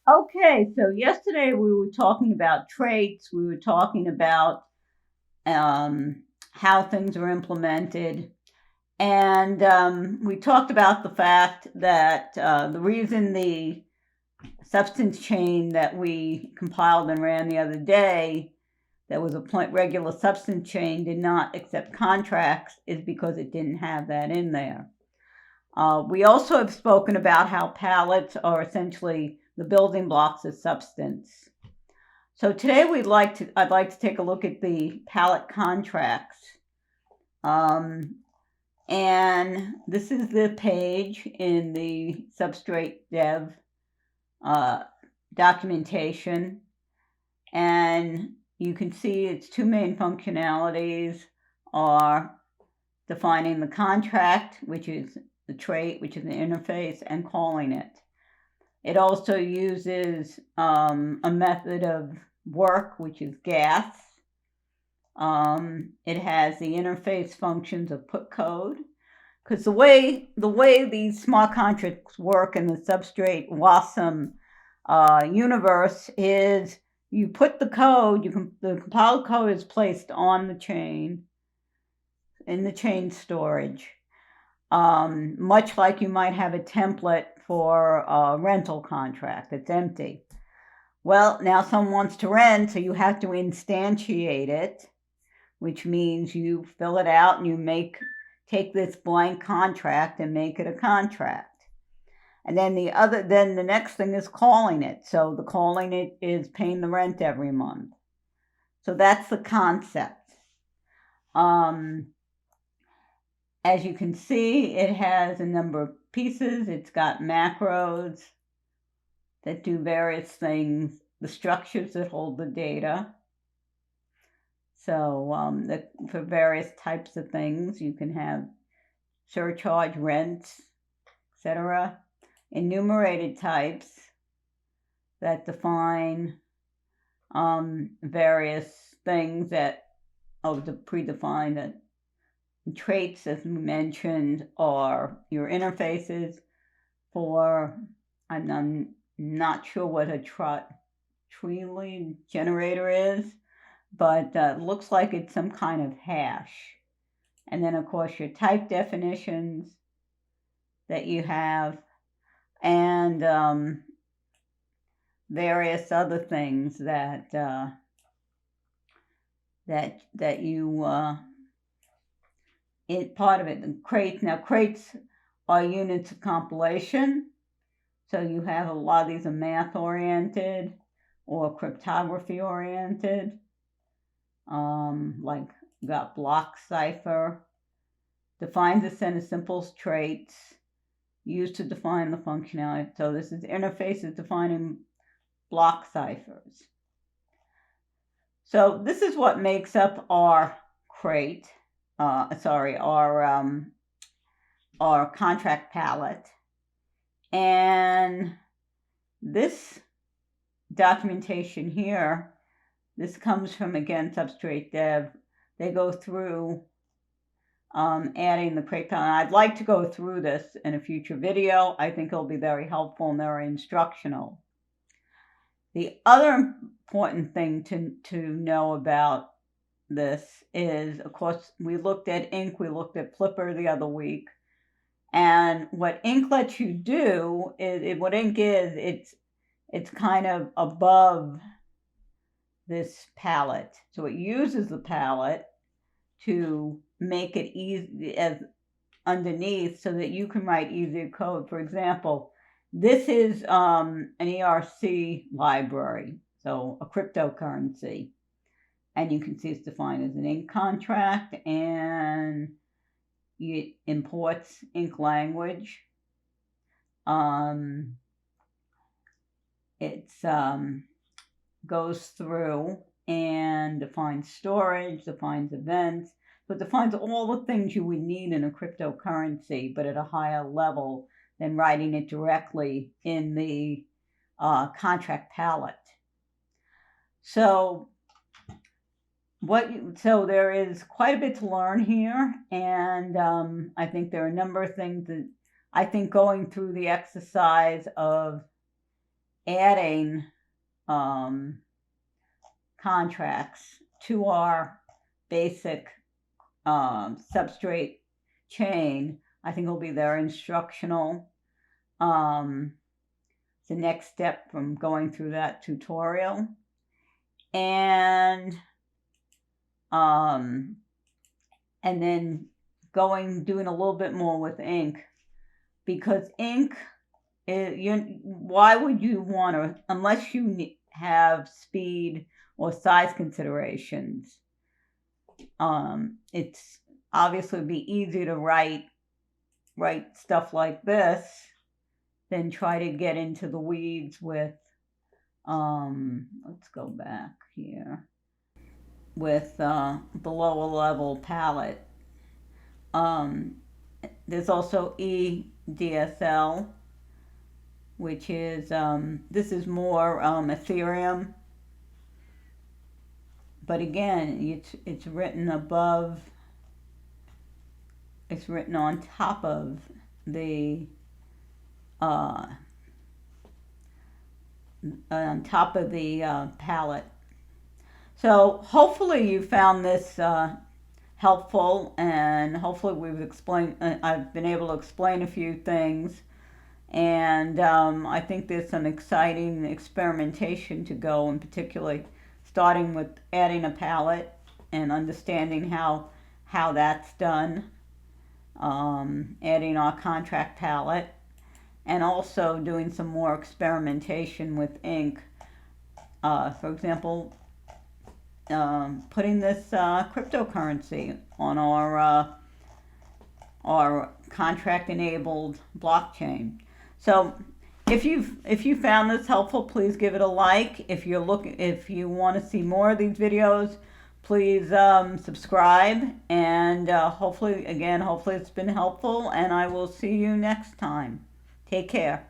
Okay, so yesterday we were talking about traits. We were talking about how things are implemented. And we talked about the fact that the reason the substance chain that we compiled and ran the other day, that was a regular substance chain, did not accept contracts is because it didn't have that in there. We also have spoken about how pallets are essentially the building blocks of substance. So today I'd like to take a look at the pallet contracts. Um, and this is the page in the Substrate dev uh, documentation. And you can see its two main functionalities are defining the contract, which is the trait, which is the interface, and calling it. It also uses a method of work, which is gas. It has the interface functions of put code, because the way these smart contracts work in the Substrate WASM universe is you put the code, the compiled code is placed on the chain in the chain storage, much like you might have a template for a rental contract that's empty. Well, now someone wants to rent, so you have to instantiate it, which means you fill it out and you take this blank contract and make it a contract. And then the next thing is calling it. So the calling it is paying the rent every month. So that's the concept. As you can see, it has a number of pieces. It's got macros that do various things, the structures that hold the data. So for various types of things, you can have surcharge, rents, etc. Enumerated types that define various things that the predefined traits, as we mentioned, are your interfaces for, I'm not sure what a tree generator is, but looks like it's some kind of hash. And then, of course, your type definitions that you have, and various other things that you part of it. The crates. Now, crates are units of compilation. So you have a lot of these are math oriented or cryptography oriented. Like got block cipher, defines a set of simple traits used to define the functionality. So this is interfaces defining block ciphers. So this is what makes up our crate. Our contract palette. And this documentation here, this comes from, again, Substrate Dev. They go through adding the crate palette. I'd like to go through this in a future video. I think it'll be very helpful and very instructional. The other important thing to know about this is, of course, we looked at ink, we looked at Flipper the other week. And what ink lets you do is what ink is, it's kind of above this palette. So it uses the palette to make it easy as underneath so that you can write easier code. For example, this is an ERC library, so a cryptocurrency. And you can see it's defined as an ink contract, and it imports ink language. It goes through and defines storage, defines events, but defines all the things you would need in a cryptocurrency, but at a higher level than writing it directly in the contract palette. So there is quite a bit to learn here, and I think there are a number of things that I think going through the exercise of adding contracts to our basic substrate chain. I think it'll be very instructional. The next step from going through that tutorial. And then doing a little bit more with ink, because ink why would you want to, unless you have speed or size considerations, it's obviously be easier to write stuff like this than try to get into the weeds with let's go back here, with the lower level palette. There's also EDSL, which is this is more Ethereum, but again, it's written above. It's written on top of the palette. So hopefully you found this helpful, and hopefully I've been able to explain a few things, and I think there's some exciting experimentation to go, and particularly starting with adding a palette and understanding how that's done, adding our contract palette, and also doing some more experimentation with ink. For example, putting this cryptocurrency on our contract-enabled blockchain. So, if you found this helpful, please give it a like. If you want to see more of these videos, please subscribe. And hopefully it's been helpful. And I will see you next time. Take care.